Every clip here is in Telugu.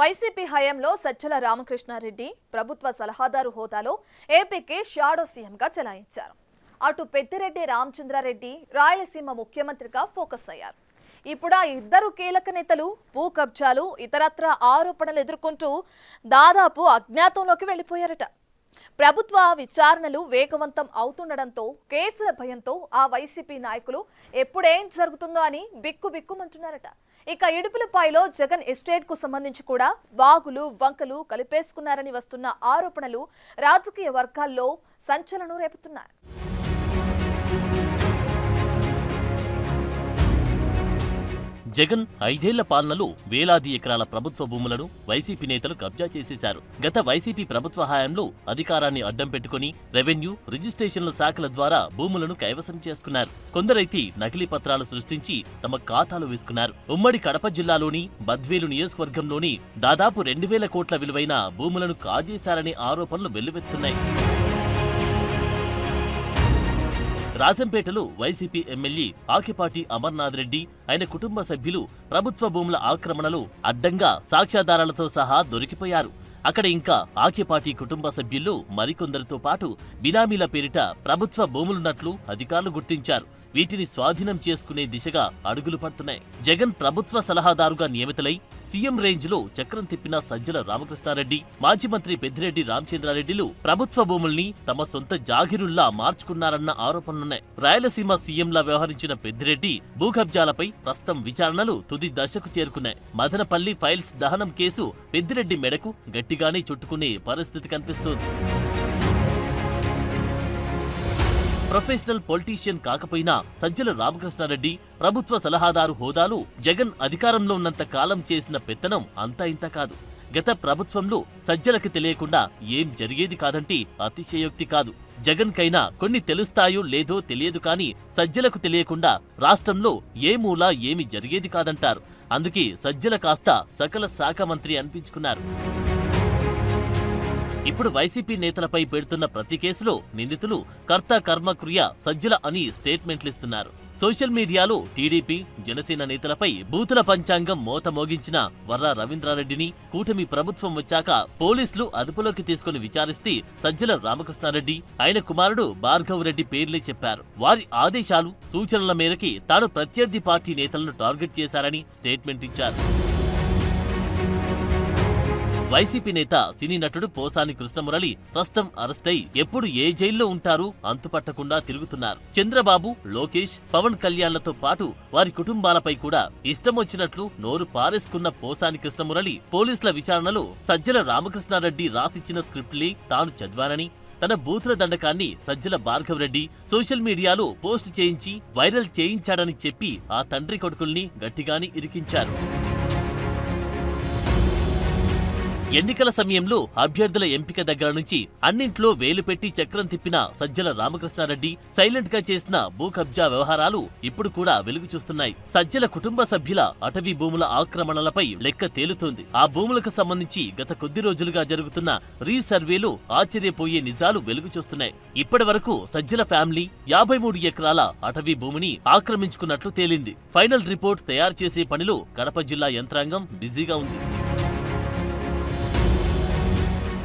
వైసీపీ హయాంలో సజ్జల రామకృష్ణారెడ్డి ప్రభుత్వ సలహాదారు హోదాలో ఏపీకి షాడో సీఎంగా చెలాయించారు. అటు పెద్దిరెడ్డి రామచంద్రారెడ్డి రాయలసీమ ముఖ్యమంత్రిగా ఫోకస్ అయ్యారు. ఇప్పుడు ఆ ఇద్దరు కీలక నేతలు భూ కబ్జాలు ఇతరత్ర ఆరోపణలు ఎదుర్కొంటూ దాదాపు అజ్ఞాతంలోకి వెళ్లిపోయారట. ప్రభుత్వ విచారణలు వేగవంతం అవుతుండడంతో కేసుల భయంతో ఆ వైసీపీ నాయకులు ఎప్పుడేం జరుగుతుందో అని బిక్కుబిక్కుమంటున్నారట. ఇక ఇడుపులపాయలో జగన్ ఎస్టేట్ కు సంబంధించి కూడా వాగులు వంకలు కలిపేసుకున్నారని వస్తున్న ఆరోపణలు రాజకీయ వర్గాల్లో సంచలనం రేపుతున్నాయి. జగన్ 5 ఏళ్ల పాలనలో వేలాది ఎకరాల ప్రభుత్వ భూములను వైసీపీ నేతలు కబ్జా చేసేశారు. గత వైసీపీ ప్రభుత్వ హయాంలో అధికారాన్ని అడ్డం పెట్టుకుని రెవెన్యూ, రిజిస్ట్రేషన్ల శాఖల ద్వారా భూములను కైవసం చేసుకున్నారు. కొందరైతే నకిలీ పత్రాలు సృష్టించి తమ ఖాతాలు వేసుకున్నారు. ఉమ్మడి కడప జిల్లాలోని బద్వేలు నియోజకవర్గంలోని దాదాపు 2000 కోట్ల విలువైన భూములను కాజేశారనే ఆరోపణలు వెల్లువెత్తున్నాయి. రాజంపేటలో వైసీపీ ఎమ్మెల్యే ఆకిపాటి అమర్నాథ్ రెడ్డి, ఆయన కుటుంబ సభ్యులు ప్రభుత్వ భూముల ఆక్రమణలో అడ్డంగా సాక్ష్యాధారాలతో సహా దొరికిపోయారు. అక్కడ ఇంకా ఆకిపాటి కుటుంబ సభ్యుల్లో మరికొందరితో పాటు బినామీల పేరిట ప్రభుత్వ భూములున్నట్లు అధికారులు గుర్తించారు. వీటిని స్వాధీనం చేసుకునే దిశగా అడుగులు పడుతున్నాయి. జగన్ ప్రభుత్వ సలహాదారుగా నియమితులై సీఎం రేంజ్ లో చక్రం తిప్పిన సజ్జల రామకృష్ణారెడ్డి, మాజీ మంత్రి పెద్దిరెడ్డి రామచంద్రారెడ్డిలు ప్రభుత్వ భూముల్ని తమ సొంత జాగిరుల్లా మార్చుకున్నారన్న ఆరోపణలున్నాయి. రాయలసీమ సీఎంలా వ్యవహరించిన పెద్దిరెడ్డి భూ కబ్జాలపై ప్రస్తుతం విచారణలు తుది దశకు చేరుకున్నాయి. మదనపల్లి ఫైల్స్ దహనం కేసు పెద్దిరెడ్డి మెడకు గట్టిగానే చుట్టుకునే పరిస్థితి కనిపిస్తోంది. ప్రొఫెషనల్ పొలిటీషియన్ కాకపోయినా సజ్జల రామకృష్ణారెడ్డి ప్రభుత్వ సలహాదారు హోదాలు జగన్ అధికారంలో ఉన్నంత కాలం చేసిన పెత్తనం అంతా ఇంత కాదు. గత ప్రభుత్వంలో సజ్జలకి తెలియకుండా ఏం జరిగేది కాదంటే అతిశయోక్తి కాదు. జగన్ కైనా కొన్ని తెలుస్తాయో లేదో తెలియదు కానీ సజ్జలకు తెలియకుండా రాష్ట్రంలో ఏ మూల ఏమి జరిగేది కాదంటారు. అందుకే సజ్జల కాస్త సకల శాఖ మంత్రి అనిపించుకున్నారు. ఇప్పుడు వైసీపీ నేతలపై పెడుతున్న ప్రతి కేసులో నిందితులు కర్త కర్మ క్రియ సజ్జల అని స్టేట్మెంట్లిస్తున్నారు. సోషల్ మీడియాలో టీడీపీ, జనసేన నేతలపై బూతుల పంచాంగం మోత మోగించిన వర్రా రవీంద్రారెడ్డిని కూటమి ప్రభుత్వం వచ్చాక పోలీసులు అదుపులోకి తీసుకుని విచారిస్తే సజ్జల రామకృష్ణారెడ్డి, ఆయన కుమారుడు భార్గవ్ రెడ్డి పేర్లే చెప్పారు. వారి ఆదేశాలు, సూచనల మేరకి తాను ప్రత్యర్థి పార్టీ నేతలను టార్గెట్ చేశారని స్టేట్మెంట్ ఇచ్చారు. వైసీపీ నేత సినీ నటుడు పోసాని కృష్ణమురళి ప్రస్తుతం అరెస్టై ఎప్పుడు ఏ జైల్లో ఉంటారు అంతుపట్టకుండా తిరుగుతున్నారు. చంద్రబాబు, లోకేష్, పవన్ కళ్యాణ్లతో పాటు వారి కుటుంబాలపై కూడా ఇష్టమొచ్చినట్లు నోరు పారేసుకున్న పోసాని కృష్ణమురళి పోలీసుల విచారణలో సజ్జల రామకృష్ణారెడ్డి రాసిచ్చిన స్క్రిప్ట్లే తాను చదివానని, తన బూతుల దండకాన్ని సజ్జల భార్గవ్ రెడ్డి సోషల్ మీడియాలో పోస్ట్ చేయించి వైరల్ చేయించాడని చెప్పి ఆ తండ్రి కొడుకుల్ని గట్టిగాని ఇరికించారు. ఎన్నికల సమయంలో అభ్యర్థుల ఎంపిక దగ్గర నుంచి అన్నింట్లో వేలు పెట్టి చక్రం తిప్పిన సజ్జల రామకృష్ణారెడ్డి సైలెంట్ గా చేసిన భూ కబ్జా వ్యవహారాలు ఇప్పుడు కూడా వెలుగు చూస్తున్నాయి. సజ్జల కుటుంబ సభ్యుల అటవీ భూముల ఆక్రమణలపై లెక్క తేలుతోంది. ఆ భూములకు సంబంధించి గత కొద్ది రోజులుగా జరుగుతున్న రీసర్వేలో ఆశ్చర్యపోయే నిజాలు వెలుగు చూస్తున్నాయి. ఇప్పటి వరకు సజ్జల ఫ్యామిలీ 53 ఎకరాల అటవీ భూమిని ఆక్రమించుకున్నట్లు తేలింది. ఫైనల్ రిపోర్ట్ తయారు చేసే పనిలో కడప జిల్లా యంత్రాంగం బిజీగా ఉంది.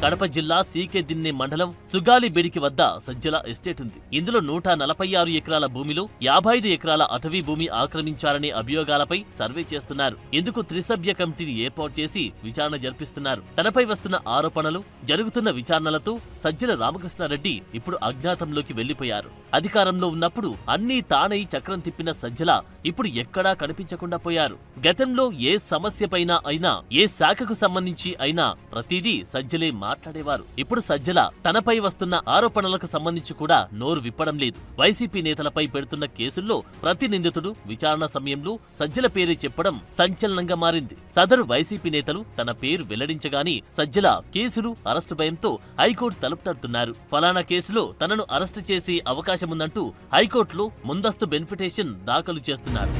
కడప జిల్లా సీకే దిన్నె మండలం సుగాలిబెడికి వద్ద సజ్జల ఎస్టేట్ ఉంది. ఇందులో 146 ఎకరాల భూమిలో 55 ఎకరాల అటవీ భూమి ఆక్రమించారనే అభియోగాలపై సర్వే చేస్తున్నారు. ఇందుకు త్రిసభ్య కమిటీని ఏర్పాటు చేసి విచారణ జరిపిస్తున్నారు. తనపై వస్తున్న ఆరోపణలు, జరుగుతున్న విచారణలతో సజ్జల రామకృష్ణారెడ్డి ఇప్పుడు అజ్ఞాతంలోకి వెళ్లిపోయారు. అధికారంలో ఉన్నప్పుడు అన్నీ తానై చక్రం తిప్పిన సజ్జల ఇప్పుడు ఎక్కడా కనిపించకుండా పోయారు. గతంలో ఏ సమస్యపైనా అయినా, ఏ శాఖకు సంబంధించి అయినా ప్రతిదీ సజ్జలే మాట్లాడేవారు. ఇప్పుడు సజ్జల తనపై వస్తున్న ఆరోపణలకు సంబంధించి కూడా నోరు విప్పడం లేదు. వైసీపీ నేతలపై పెడుతున్న కేసుల్లో ప్రతి నిందితుడు విచారణ సమయంలో సజ్జల పేరే చెప్పడం సంచలనంగా మారింది. సదరు వైసీపీ నేతలు తన పేరు వెల్లడించగానే సజ్జల కేసులు, అరెస్టు భయంతో హైకోర్టు తలుపు తడుతున్నారు. ఫలానా కేసులో తనను అరెస్టు చేసే అవకాశముందంటూ హైకోర్టులో ముందస్తు బెనిఫిటేషన్ దాఖలు చేస్తున్నారు.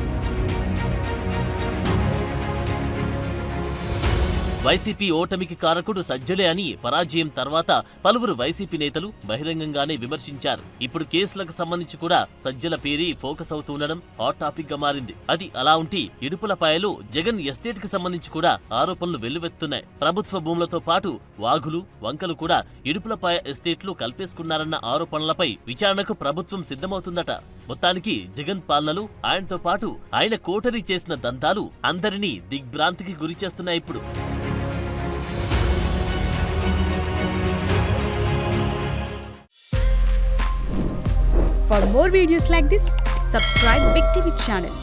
వైసీపీ ఓటమికి కారకుడు సజ్జలే అని పరాజయం తర్వాత పలువురు వైసీపీ నేతలు బహిరంగంగానే విమర్శించారు. ఇప్పుడు కేసులకు సంబంధించి కూడా సజ్జల పేరే ఫోకస్ అవుతుండడం హాట్ టాపిక్ గా మారింది. అది అలా ఉంటే ఇడుపులపాయలో జగన్ ఎస్టేట్ కి సంబంధించి కూడా ఆరోపణలు వెల్లువెత్తున్నాయి. ప్రభుత్వ భూములతో పాటు వాగులు, వంకలు కూడా ఇడుపులపాయ ఎస్టేట్లు కల్పేసుకున్నారన్న ఆరోపణలపై విచారణకు ప్రభుత్వం సిద్ధమవుతుందట. మొత్తానికి జగన్ పాలనలు, ఆయనతో పాటు ఆయన కోటరీ చేసిన దందాలు అందరినీ దిగ్భ్రాంతికి గురి చేస్తున్నాయి ఇప్పుడు. For more videos like this, subscribe Big TV channel.